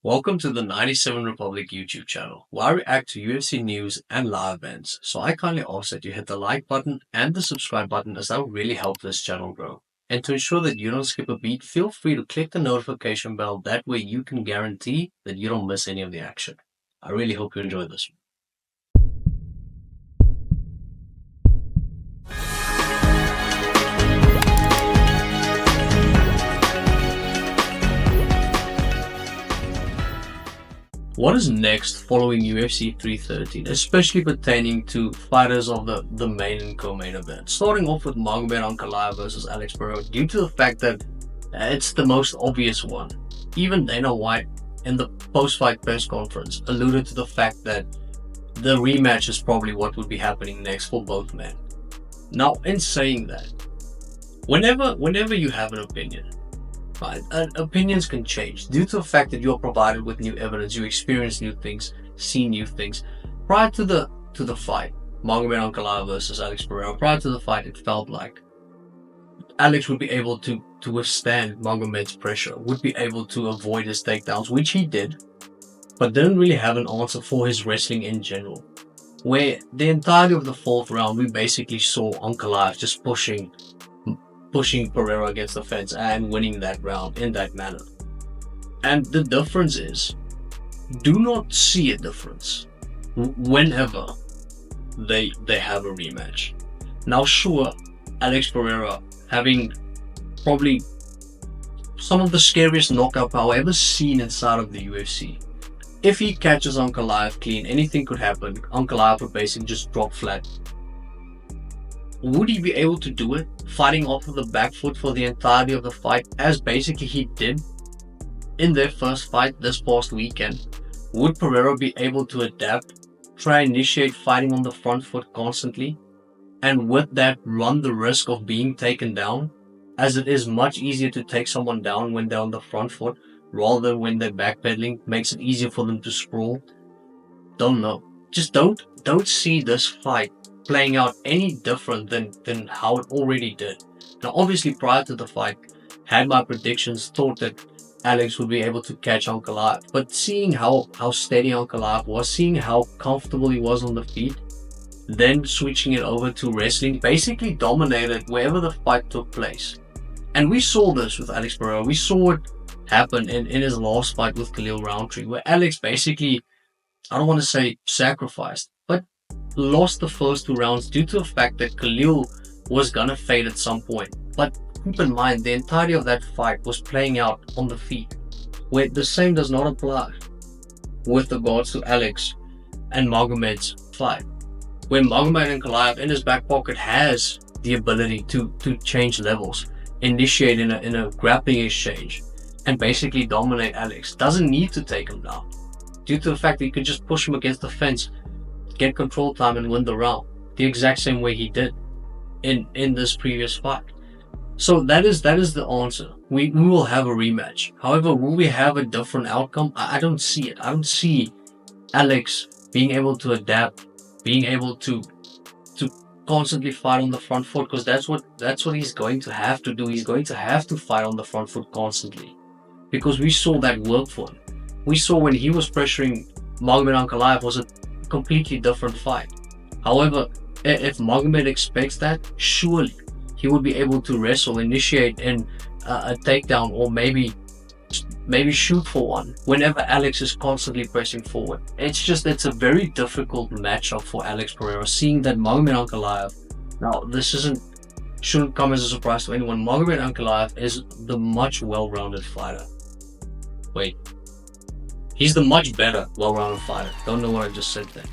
Welcome to the 97 Republic YouTube channel, where I react to UFC news and live events. So I kindly ask that you hit the like button and the subscribe button, as that will really help this channel grow. And to ensure that you don't skip a beat, feel free to click the notification bell. That way you can guarantee that you don't miss any of the action. I really hope you enjoy this. What is next following UFC 313, especially pertaining to fighters of the main and co-main event? Starting off with Magomed Ankalaev versus Alex Pereira, due to the fact that it's the most obvious one. Even Dana White in the post-fight press conference alluded to the fact that the rematch is probably what would be happening next for both men. Now, in saying that, whenever you have an opinion, opinions can change due to the fact that you're provided with new evidence, you experience new things, see new things. Prior to the fight, Magomed Ankalaev versus Alex Pereira, prior to the fight, it felt like Alex would be able to withstand Magomed's pressure, would be able to avoid his takedowns, which he did, but didn't really have an answer for his wrestling in general. Where the entirety of the fourth round, we basically saw Ankalaev just pushing Pereira against the fence and winning that round in that manner. And the difference is, do not see a difference whenever they have a rematch. Now sure, Alex Pereira having probably some of the scariest knockout power ever seen inside of the UFC. If he catches Ankalaev clean, anything could happen. Ankalaev would basically just drop flat. Would he be able to do it, fighting off of the back foot for the entirety of the fight, as basically he did in their first fight this past weekend? Would Pereira be able to adapt, try initiate fighting on the front foot constantly, and with that run the risk of being taken down, as it is much easier to take someone down when they're on the front foot rather than when they're backpedaling? Makes it easier for them to sprawl. Don't know. Just don't see this fight playing out any different than how it already did. Now obviously prior to the fight, had my predictions, thought that Alex would be able to catch Ankalaev, but seeing how steady Ankalaev was, seeing how comfortable he was on the feet, then switching it over to wrestling, basically dominated wherever the fight took place. And we saw this with Alex Pereira. We saw it happen in his last fight with Khalil Roundtree, where Alex basically, I don't want to say sacrificed, but lost the first two rounds due to the fact that Khalil was gonna fade at some point. But keep in mind, the entirety of that fight was playing out on the feet, where the same does not apply with regards to Alex and Magomed's fight, where Magomed Ankalaev in his back pocket has the ability to change levels, initiate in a grappling exchange, and basically dominate Alex. Doesn't need to take him down, due to the fact that he could just push him against the fence, get control time and win the round, the exact same way he did in this previous fight. So that is the answer. We will have a rematch. However, will we have a different outcome? I don't see it. I don't see Alex being able to adapt, being able to constantly fight on the front foot, because that's what he's going to have to do. He's going to have to fight on the front foot constantly, because we saw that work for him. We saw when he was pressuring Magomed Ankalaev was a completely different fight. However, if Magomed expects that, surely he would be able to wrestle, initiate in a takedown, or maybe shoot for one whenever Alex is constantly pressing forward. It's a very difficult matchup for Alex Pereira, seeing that Magomed Ankalaev, now this shouldn't come as a surprise to anyone, Magomed Ankalaev is the much well-rounded fighter. Wait, he's the much better well-rounded fighter. Don't know what I just said there.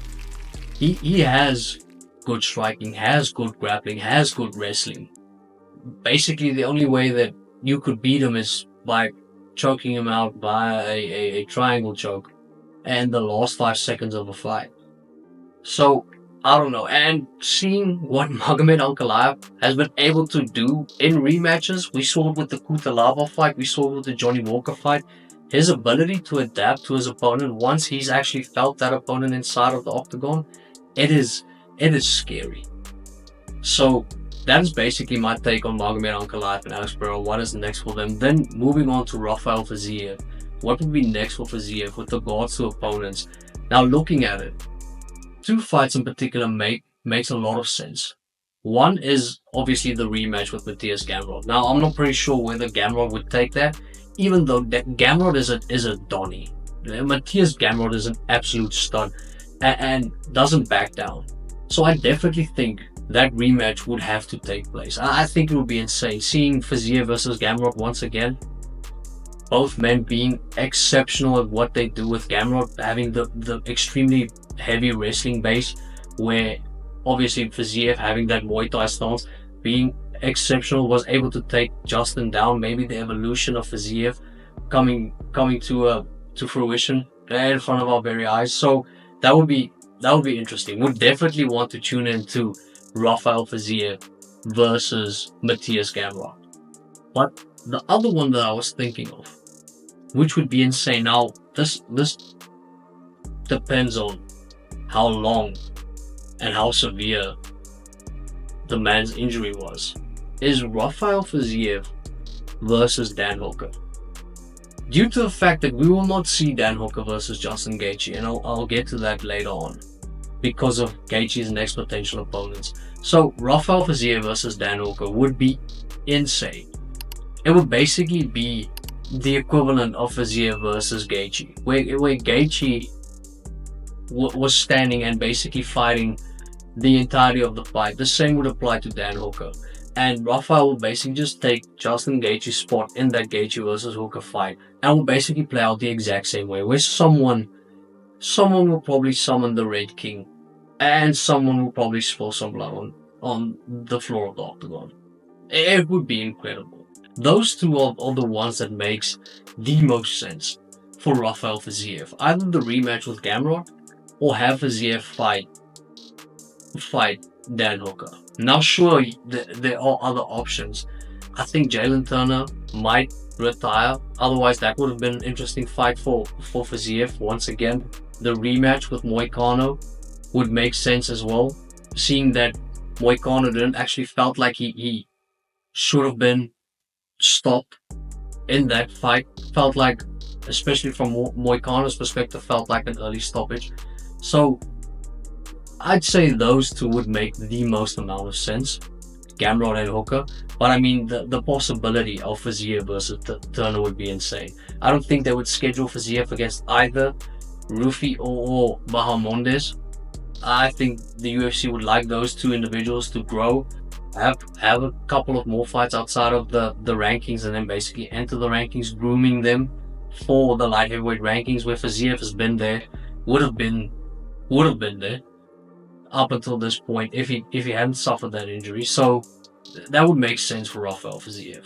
He has good striking, has good grappling, has good wrestling. Basically, the only way that you could beat him is by choking him out by a triangle choke in the last 5 seconds of a fight. So, I don't know. And seeing what Magomed Ankalaev has been able to do in rematches, we saw it with the Kutalaba fight, we saw it with the Johnny Walker fight. His ability to adapt to his opponent once he's actually felt that opponent inside of the octagon, it is scary. So that is basically my take on Magomed Ankalaev and Alex Pereira. What is next for them? Then moving on to Rafael Fiziev what would be next for Fiziev with regards to opponents. Now looking at it, two fights in particular makes a lot of sense. One is obviously the rematch with Matthias Gamrot. Now I'm not pretty sure whether Gamrot would take that, even though Gamrot is a Donny. Matthias Gamrot is an absolute stud and doesn't back down. So I definitely think that rematch would have to take place. I think it would be insane seeing Fiziev versus Gamrot once again. Both men being exceptional at what they do, with Gamrot having the extremely heavy wrestling base, where obviously Fiziev having that Muay Thai stance, being exceptional, was able to take Justin down. Maybe the evolution of Fiziev coming to fruition in front of our very eyes. So that would be interesting. Would definitely want to tune into Rafael Fiziev versus Matthias Gamrot. But the other one that I was thinking of, which would be insane. Now this depends on how long and how severe the man's injury was, is Rafael Fiziev versus Dan Hooker. Due to the fact that we will not see Dan Hooker versus Justin Gaethje, and I'll get to that later on, because of Gaethje's next potential opponents. So Rafael Fiziev versus Dan Hooker would be insane. It would basically be the equivalent of Fiziev versus Gaethje, where Gaethje was standing and basically fighting the entirety of the fight. The same would apply to Dan Hooker, and Rafael will basically just take Justin Gaethje's spot in that Gaethje versus Hooker fight, and will basically play out the exact same way, where someone will probably summon the Red King, and someone will probably spill some blood on the floor of the octagon. It would be incredible. Those two are the ones that makes the most sense for Rafael Fiziev. Either the rematch with Gamrot, or have Fiziev fight Dan Hooker. Now sure, there are other options. I think Jalen Turner might retire. Otherwise, that would have been an interesting fight for Fiziev. Once again, the rematch with Moicano would make sense as well. Seeing that Moicano didn't actually felt like he should have been stopped in that fight. Felt like, especially from Moicano's perspective, felt like an early stoppage. So I'd say those two would make the most amount of sense, Gamrot and Hooker. But I mean, the possibility of Fiziev versus Turner would be insane. I don't think they would schedule Fiziev against either Rufi or Bahamondes. I think the UFC would like those two individuals to grow, have a couple of more fights outside of the rankings, and then basically enter the rankings, grooming them for the light heavyweight rankings, where Fiziev has been there, would have been there up until this point if he hadn't suffered that injury. So that would make sense for Rafael Fiziev.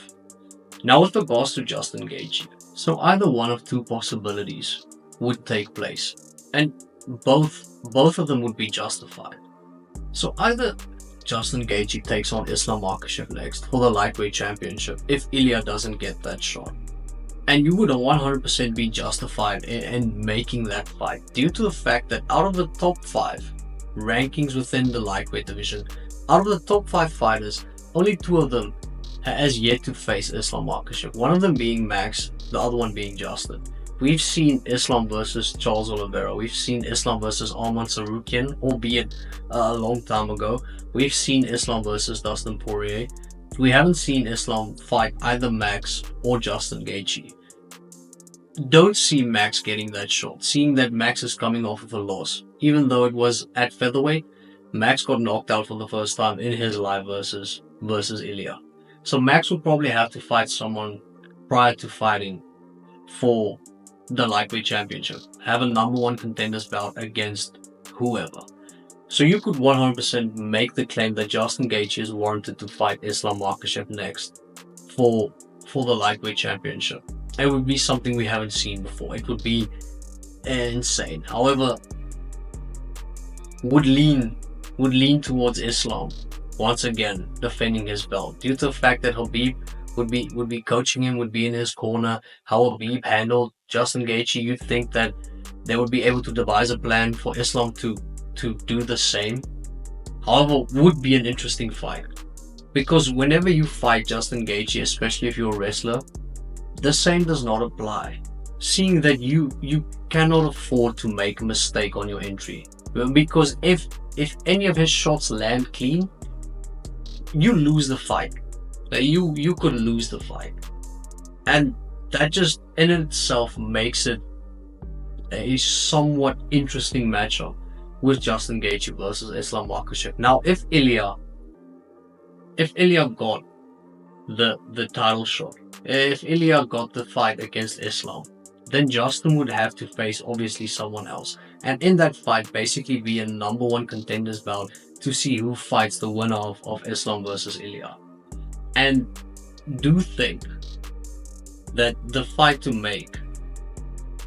Now with regards to Justin Gaethje, so either one of two possibilities would take place, and both of them would be justified. So either Justin Gaethje takes on Islam Makhachev next for the lightweight championship if Ilya doesn't get that shot, and you would 100% be justified in making that fight, due to the fact that out of the top 5 rankings within the lightweight division, out of the top 5 fighters, only 2 of them has yet to face Islam Makhachev. One of them being Max, the other one being Justin. We've seen Islam versus Charles Oliveira. We've seen Islam versus Arman Tsarukyan, albeit a long time ago. We've seen Islam versus Dustin Poirier. We haven't seen Islam fight either Max or Justin Gaethje. Don't see Max getting that shot, seeing that Max is coming off of a loss. Even though it was at featherweight, Max got knocked out for the first time in his life versus Ilya. So Max would probably have to fight someone prior to fighting for the lightweight championship, have a number 1 contenders bout against whoever. So you could 100% make the claim that Justin Gaethje is warranted to fight Islam Makhachev next for the lightweight championship. It would be something we haven't seen before. It would be insane. However, would lean towards Islam once again defending his belt, due to the fact that Khabib would be coaching him, would be in his corner. How Khabib handled Justin Gaethje, you'd think that they would be able to devise a plan for Islam to do the same. However, would be an interesting fight, because whenever you fight Justin Gaethje, especially if you're a wrestler, the same does not apply. seeing that you cannot afford to make a mistake on your entry, because if any of his shots land clean, you lose the fight. You could lose the fight, and that just in itself makes it a somewhat interesting matchup with Justin Gaethje versus Islam Makhachev. Now, if Ilya got the title shot, if Ilya got the fight against Islam, then Justin would have to face obviously someone else, and in that fight basically be a number one contenders bout to see who fights the winner of Islam versus Ilya. And do think that the fight to make,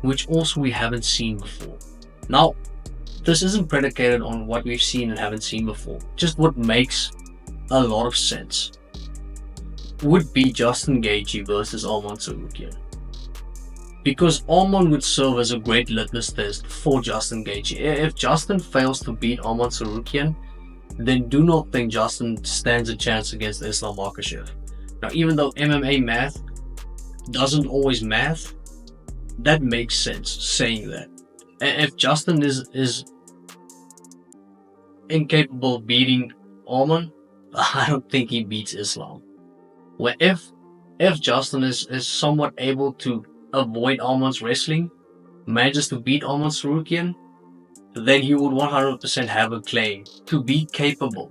which also we haven't seen before. Now, this isn't predicated on what we've seen and haven't seen before, just what makes a lot of sense would be Justin Gaethje versus Arman Tsarukyan. Because Arman would serve as a great litmus test for Justin Gaethje. If Justin fails to beat Arman Tsarukyan, then do not think Justin stands a chance against Islam Makhachev. Now, even though MMA math doesn't always math, that makes sense saying that. If Justin is incapable of beating Arman, I don't think he beats Islam. Where if Justin is somewhat able to avoid Arman's wrestling, manages to beat Arman Tsarukyan, then he would 100% have a claim to be capable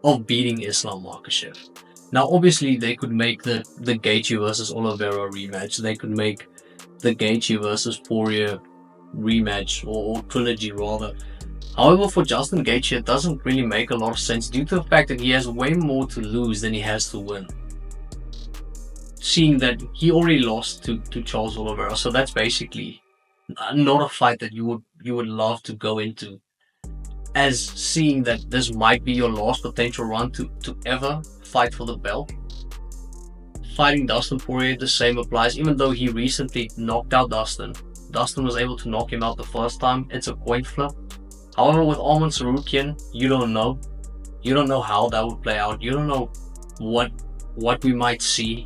of beating Islam Makhachev. Now, obviously, they could make the Gaethje versus Oliveira rematch. They could make the Gaethje versus Poirier rematch, or trilogy rather. However, for Justin Gaethje, it doesn't really make a lot of sense due to the fact that he has way more to lose than he has to win. Seeing that he already lost to Charles Oliveira, so that's basically not a fight that you would love to go into, as seeing that this might be your last potential run to ever fight for the belt. Fighting Dustin Poirier, the same applies. Even though he recently knocked out Dustin was able to knock him out the first time. It's a coin flip. However, with Arman Tsarukyan, you don't know how that would play out. You don't know what we might see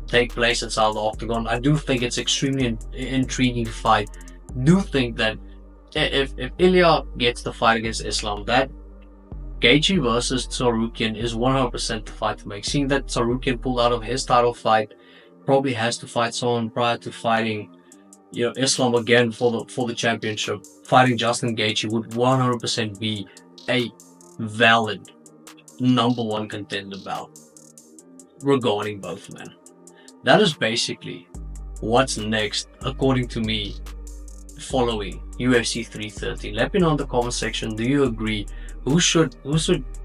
take place inside the octagon. I do think it's extremely intriguing fight. Do think that if Ilya gets the fight against Islam, that Gaethje versus Tsarukyan is 100% the fight to make. Seeing that Tsarukyan pulled out of his title fight, probably has to fight someone prior to fighting, Islam again for the championship. Fighting Justin Gaethje would 100% be a valid number one contender bout regarding both men. That is basically what's next, according to me, following UFC 330. Let me know in the comment section, do you agree? Who should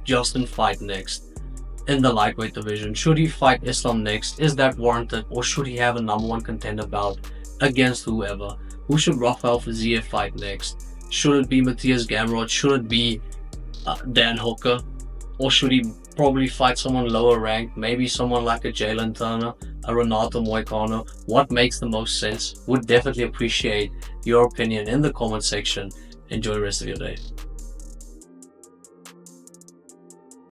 Justin fight next in the lightweight division? Should he fight Islam next? Is that warranted? Or should he have a number one contender bout against whoever? Who should Rafael Fiziev fight next? Should it be Matthias Gamrot? Should it be Dan Hooker? Or should he probably fight someone lower ranked? Maybe someone like a Jalen Turner, a Renato Moicano? What makes the most sense? Would definitely appreciate your opinion in the comment section. Enjoy the rest of your day.